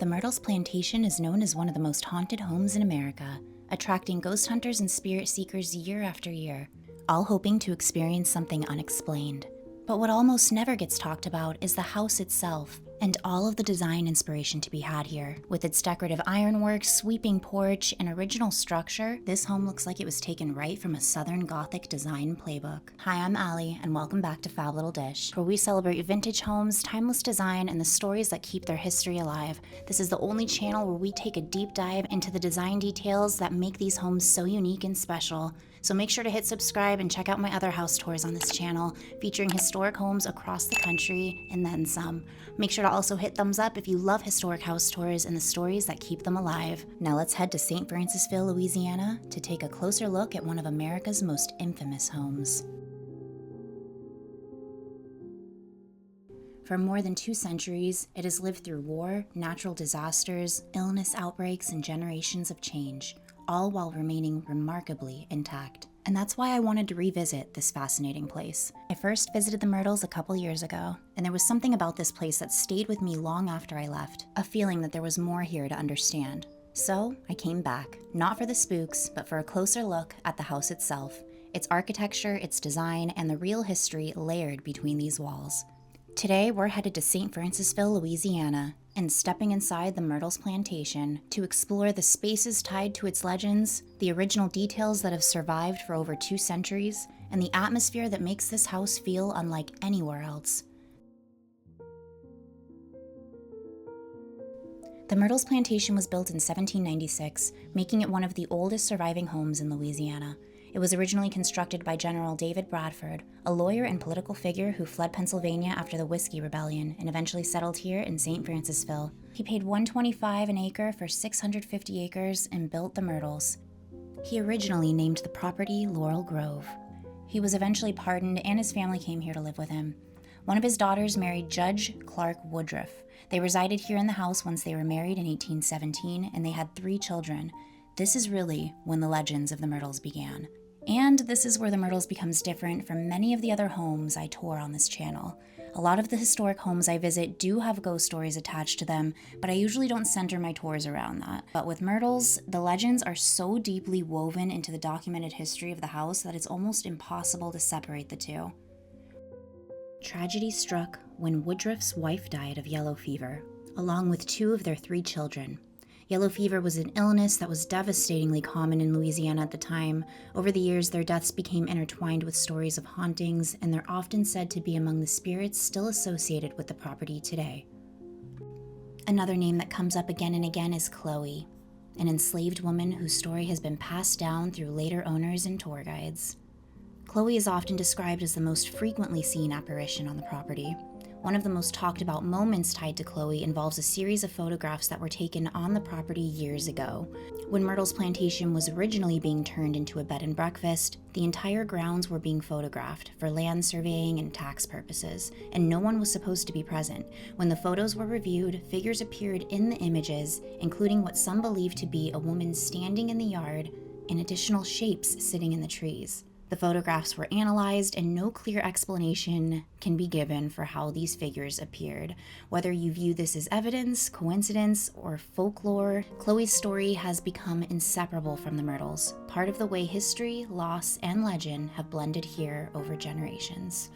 The Myrtles Plantation is known as one of the most haunted homes in America, attracting ghost hunters and spirit seekers year after year, all hoping to experience something unexplained. But what almost never gets talked about is the house itself, and all of the design inspiration to be had here. With its decorative ironwork, sweeping porch, and original structure, this home looks like it was taken right from a Southern Gothic design playbook. Hi, I'm Allie, and welcome back to Fab Little Dish, where we celebrate vintage homes, timeless design, and the stories that keep their history alive. This is the only channel where we take a deep dive into the design details that make these homes so unique and special. So make sure to hit subscribe and check out my other house tours on this channel, featuring historic homes across the country and then some. Make sure to also hit thumbs up if you love historic house tours and the stories that keep them alive. Now let's head to St. Francisville, Louisiana to take a closer look at one of America's most infamous homes. For more than 2 centuries, it has lived through war, natural disasters, illness outbreaks, and generations of change, all while remaining remarkably intact. And that's why I wanted to revisit this fascinating place. I first visited the Myrtles a couple years ago, and there was something about this place that stayed with me long after I left, a feeling that there was more here to understand. So I came back, not for the spooks, but for a closer look at the house itself, its architecture, its design, and the real history layered between these walls. Today, we're headed to St. Francisville, Louisiana, and stepping inside the Myrtles Plantation to explore the spaces tied to its legends, the original details that have survived for over 2 centuries, and the atmosphere that makes this house feel unlike anywhere else. The Myrtles Plantation was built in 1796, making it one of the oldest surviving homes in Louisiana. It was originally constructed by General David Bradford, a lawyer and political figure who fled Pennsylvania after the Whiskey Rebellion and eventually settled here in St. Francisville. He paid $125 an acre for 650 acres and built the Myrtles. He originally named the property Laurel Grove. He was eventually pardoned and his family came here to live with him. One of his daughters married Judge Clark Woodruff. They resided here in the house once they were married in 1817, and they had 3 children. This is really when the legends of the Myrtles began. And this is where the Myrtles becomes different from many of the other homes I tour on this channel. A lot of the historic homes I visit do have ghost stories attached to them, but I usually don't center my tours around that. But with Myrtles, the legends are so deeply woven into the documented history of the house that it's almost impossible to separate the two. Tragedy struck when Woodruff's wife died of yellow fever, along with 2 of their 3 children. Yellow fever was an illness that was devastatingly common in Louisiana at the time. Over the years, their deaths became intertwined with stories of hauntings, and they're often said to be among the spirits still associated with the property today. Another name that comes up again and again is Chloe, an enslaved woman whose story has been passed down through later owners and tour guides. Chloe is often described as the most frequently seen apparition on the property. One of the most talked about moments tied to Chloe involves a series of photographs that were taken on the property years ago. When Myrtles Plantation was originally being turned into a bed and breakfast, the entire grounds were being photographed for land surveying and tax purposes, and no one was supposed to be present. When the photos were reviewed, figures appeared in the images, including what some believe to be a woman standing in the yard and additional shapes sitting in the trees. The photographs were analyzed, and no clear explanation can be given for how these figures appeared. Whether you view this as evidence, coincidence, or folklore, Chloe's story has become inseparable from the Myrtles, part of the way history, loss, and legend have blended here over generations.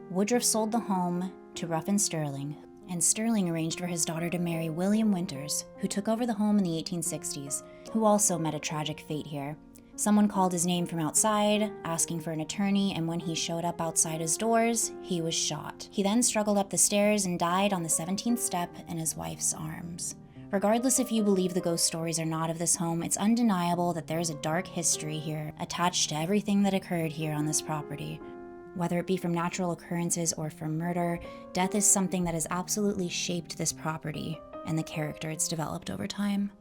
Woodruff sold the home to Ruffin Sterling, and Sterling arranged for his daughter to marry William Winters, who took over the home in the 1860s, who also met a tragic fate here. Someone called his name from outside, asking for an attorney, and when he showed up outside his doors, he was shot. He then struggled up the stairs and died on the 17th step in his wife's arms. Regardless if you believe the ghost stories or not of this home, it's undeniable that there's a dark history here attached to everything that occurred here on this property. Whether it be from natural occurrences or from murder, death is something that has absolutely shaped this property and the character it's developed over time.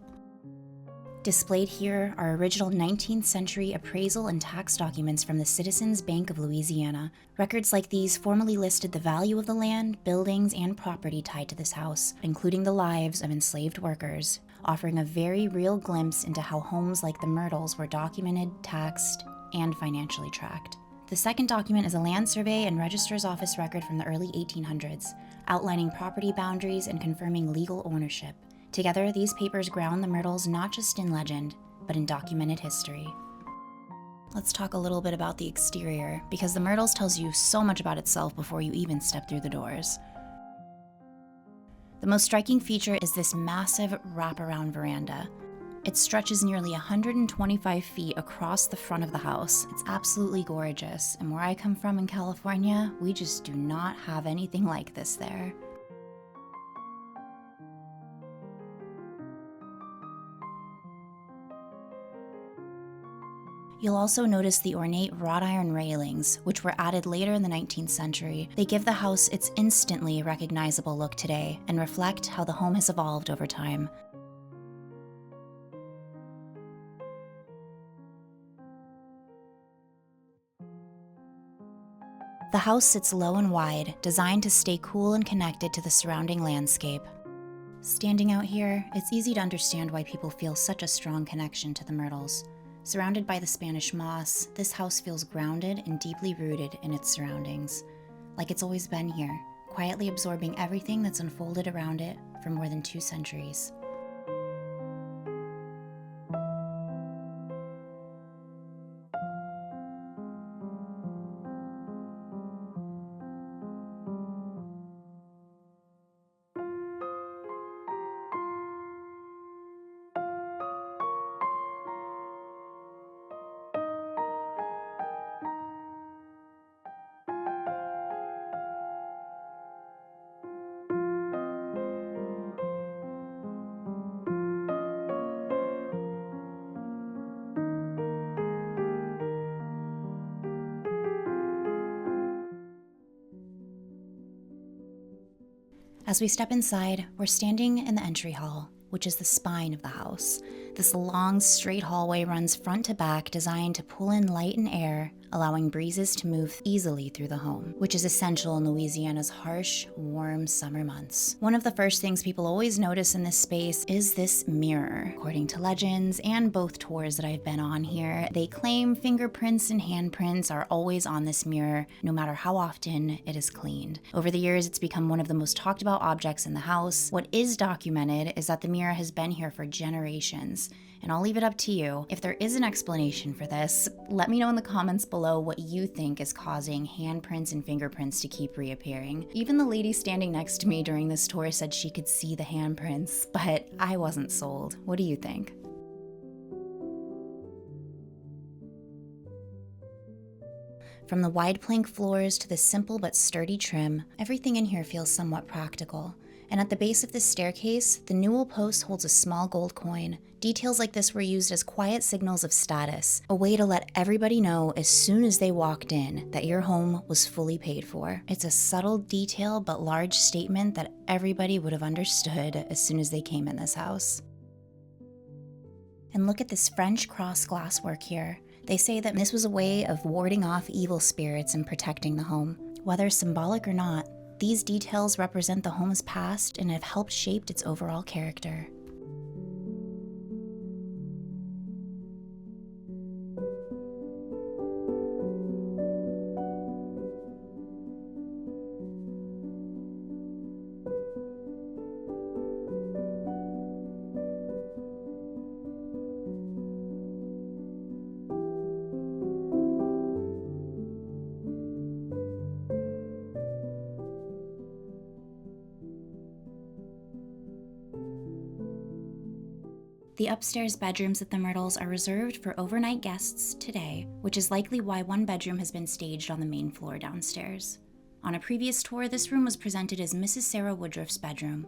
Displayed here are original 19th century appraisal and tax documents from the Citizens Bank of Louisiana. Records like these formally listed the value of the land, buildings, and property tied to this house, including the lives of enslaved workers, offering a very real glimpse into how homes like the Myrtles were documented, taxed, and financially tracked. The second document is a land survey and registrar's office record from the early 1800s, outlining property boundaries and confirming legal ownership. Together, these papers ground the Myrtles not just in legend, but in documented history. Let's talk a little bit about the exterior, because the Myrtles tells you so much about itself before you even step through the doors. The most striking feature is this massive wraparound veranda. It stretches nearly 125 feet across the front of the house. It's absolutely gorgeous, and where I come from in California, we just do not have anything like this there. You'll also notice the ornate wrought iron railings, which were added later in the 19th century. They give the house its instantly recognizable look today and reflect how the home has evolved over time. The house sits low and wide, designed to stay cool and connected to the surrounding landscape. Standing out here, it's easy to understand why people feel such a strong connection to the Myrtles. Surrounded by the Spanish moss, this house feels grounded and deeply rooted in its surroundings, like it's always been here, quietly absorbing everything that's unfolded around it for more than 2 centuries. As we step inside, we're standing in the entry hall, which is the spine of the house. This long, straight hallway runs front to back, designed to pull in light and air, allowing breezes to move easily through the home, which is essential in Louisiana's harsh, warm summer months. One of the first things people always notice in this space is this mirror. According to legends and both tours that I've been on here, they claim fingerprints and handprints are always on this mirror, no matter how often it is cleaned. Over the years, it's become one of the most talked about objects in the house. What is documented is that the mirror has been here for generations, and I'll leave it up to you. If there is an explanation for this, let me know in the comments below what you think is causing handprints and fingerprints to keep reappearing. Even the lady standing next to me during this tour said she could see the handprints, but I wasn't sold. What do you think? From the wide plank floors to the simple but sturdy trim, everything in here feels somewhat practical. And at the base of this staircase, the newel post holds a small gold coin. Details like this were used as quiet signals of status, a way to let everybody know as soon as they walked in that your home was fully paid for. It's a subtle detail but large statement that everybody would have understood as soon as they came in this house. And look at this French cross glasswork here. They say that this was a way of warding off evil spirits and protecting the home. Whether symbolic or not, these details represent the home's past and have helped shape its overall character. The upstairs bedrooms at the Myrtles are reserved for overnight guests today, which is likely why one bedroom has been staged on the main floor downstairs. On a previous tour, this room was presented as Mrs. Sarah Woodruff's bedroom.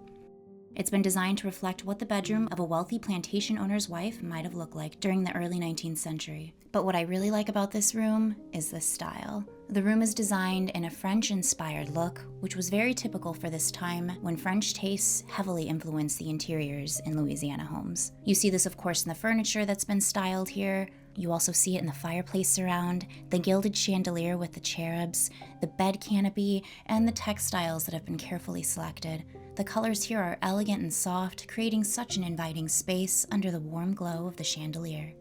It's been designed to reflect what the bedroom of a wealthy plantation owner's wife might have looked like during the early 19th century. But what I really like about this room is the style. The room is designed in a French-inspired look, which was very typical for this time when French tastes heavily influenced the interiors in Louisiana homes. You see this, of course, in the furniture that's been styled here. You also see it in the fireplace surround, the gilded chandelier with the cherubs, the bed canopy, and the textiles that have been carefully selected. The colors here are elegant and soft, creating such an inviting space under the warm glow of the chandelier.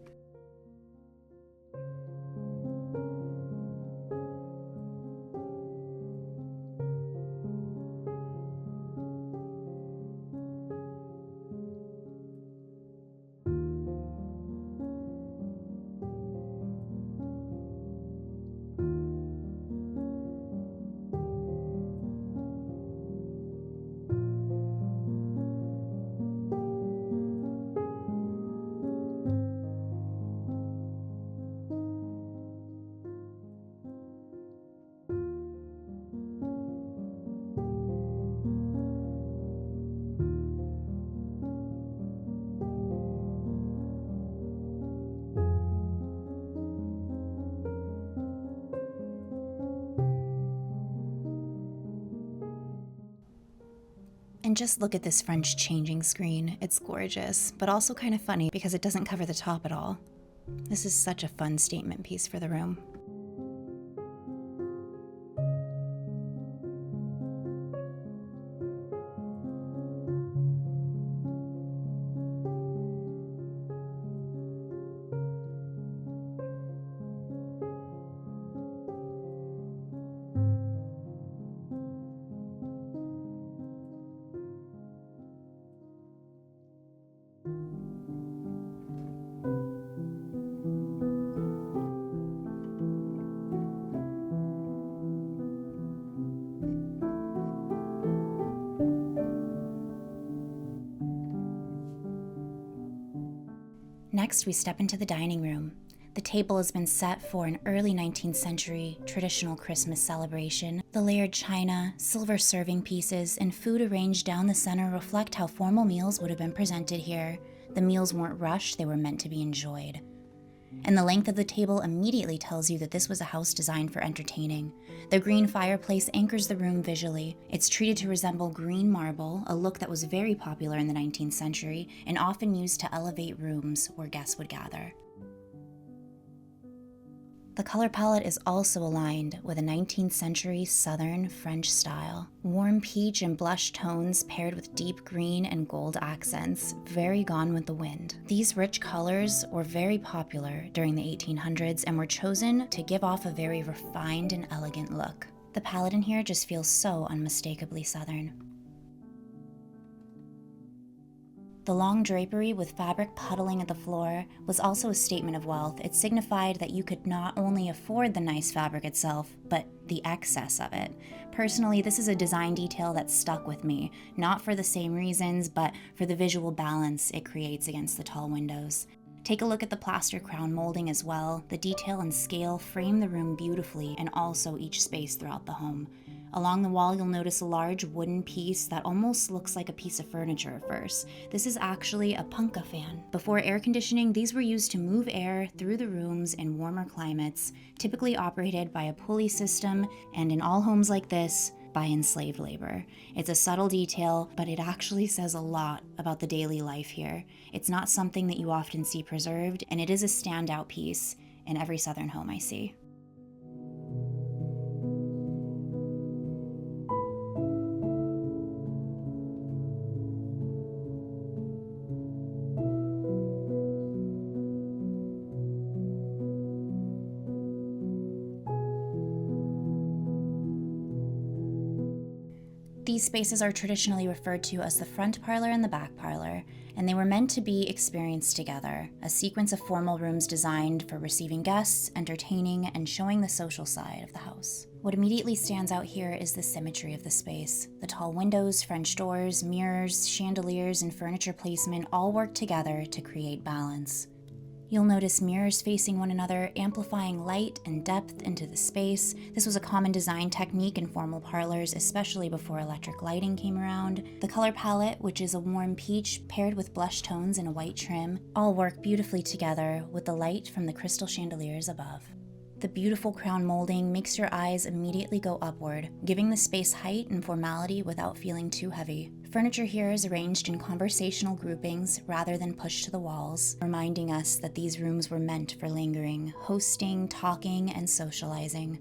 just look at this French changing screen. It's gorgeous, but also kind of funny because it doesn't cover the top at all. This is such a fun statement piece for the room. Next, we step into the dining room. The table has been set for an early 19th century traditional Christmas celebration. The layered china, silver serving pieces, and food arranged down the center reflect how formal meals would have been presented here. The meals weren't rushed, they were meant to be enjoyed. And the length of the table immediately tells you that this was a house designed for entertaining. The green fireplace anchors the room visually. It's treated to resemble green marble, a look that was very popular in the 19th century and often used to elevate rooms where guests would gather. The color palette is also aligned with a 19th century Southern French style. Warm peach and blush tones paired with deep green and gold accents, very Gone with the Wind. These rich colors were very popular during the 1800s and were chosen to give off a very refined and elegant look. The palette in here just feels so unmistakably Southern. The long drapery with fabric puddling at the floor was also a statement of wealth. It signified that you could not only afford the nice fabric itself, but the excess of it. Personally, this is a design detail that stuck with me, not for the same reasons, but for the visual balance it creates against the tall windows. Take a look at the plaster crown molding as well. The detail and scale frame the room beautifully and also each space throughout the home. Along the wall, you'll notice a large wooden piece that almost looks like a piece of furniture at first. This is actually a punkah fan. Before air conditioning, these were used to move air through the rooms in warmer climates, typically operated by a pulley system, and in all homes like this, by enslaved labor. It's a subtle detail, but it actually says a lot about the daily life here. It's not something that you often see preserved, and it is a standout piece in every Southern home I see. These spaces are traditionally referred to as the front parlor and the back parlor, and they were meant to be experienced together, a sequence of formal rooms designed for receiving guests, entertaining, and showing the social side of the house. What immediately stands out here is the symmetry of the space. The tall windows, French doors, mirrors, chandeliers, and furniture placement all work together to create balance. You'll notice mirrors facing one another, amplifying light and depth into the space. This was a common design technique in formal parlors, especially before electric lighting came around. The color palette, which is a warm peach paired with blush tones and a white trim, all work beautifully together with the light from the crystal chandeliers above. The beautiful crown molding makes your eyes immediately go upward, giving the space height and formality without feeling too heavy. Furniture here is arranged in conversational groupings rather than pushed to the walls, reminding us that these rooms were meant for lingering, hosting, talking, and socializing.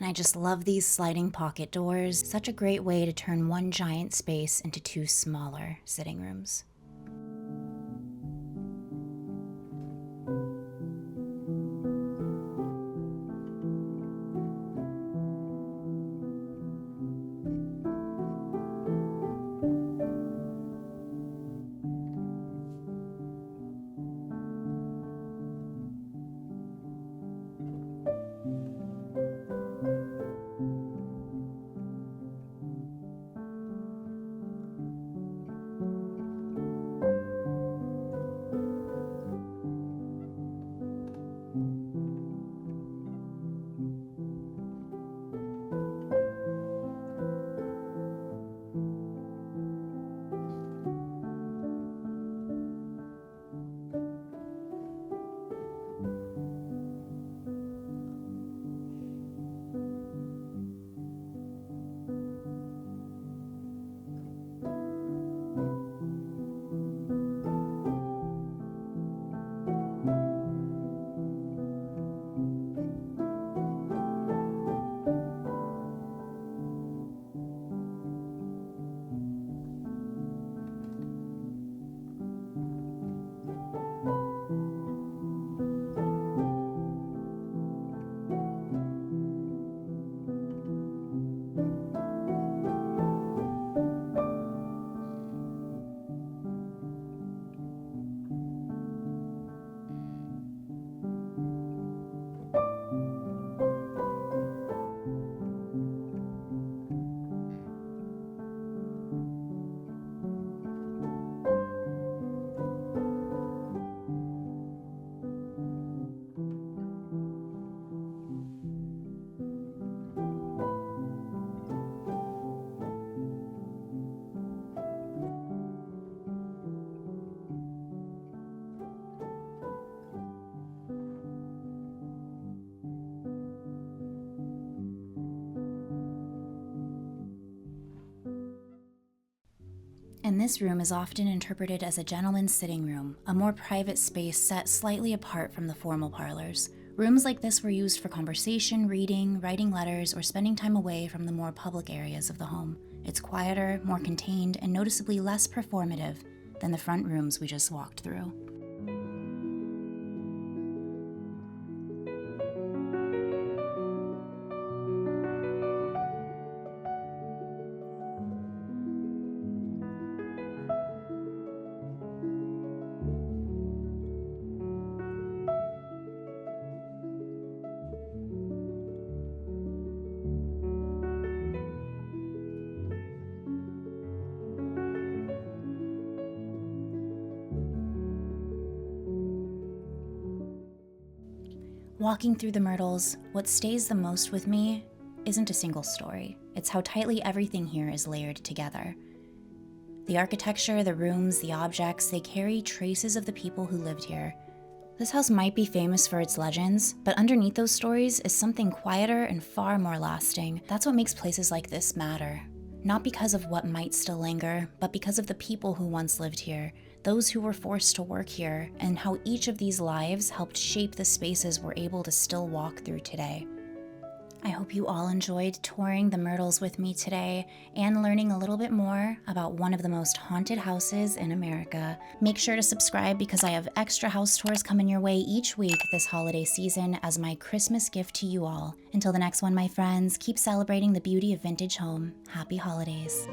And I just love these sliding pocket doors. Such a great way to turn one giant space into two smaller sitting rooms. in this room is often interpreted as a gentleman's sitting room, a more private space set slightly apart from the formal parlors. Rooms like this were used for conversation, reading, writing letters, or spending time away from the more public areas of the home. It's quieter, more contained, and noticeably less performative than the front rooms we just walked through. Walking through the Myrtles, what stays the most with me isn't a single story. It's how tightly everything here is layered together. The architecture, the rooms, the objects, they carry traces of the people who lived here. This house might be famous for its legends, but underneath those stories is something quieter and far more lasting. That's what makes places like this matter. Not because of what might still linger, but because of the people who once lived here, those who were forced to work here, and how each of these lives helped shape the spaces we're able to still walk through today. I hope you all enjoyed touring the Myrtles with me today and learning a little bit more about one of the most haunted houses in America. Make sure to subscribe because I have extra house tours coming your way each week this holiday season as my Christmas gift to you all. Until the next one, my friends, keep celebrating the beauty of vintage home. Happy holidays.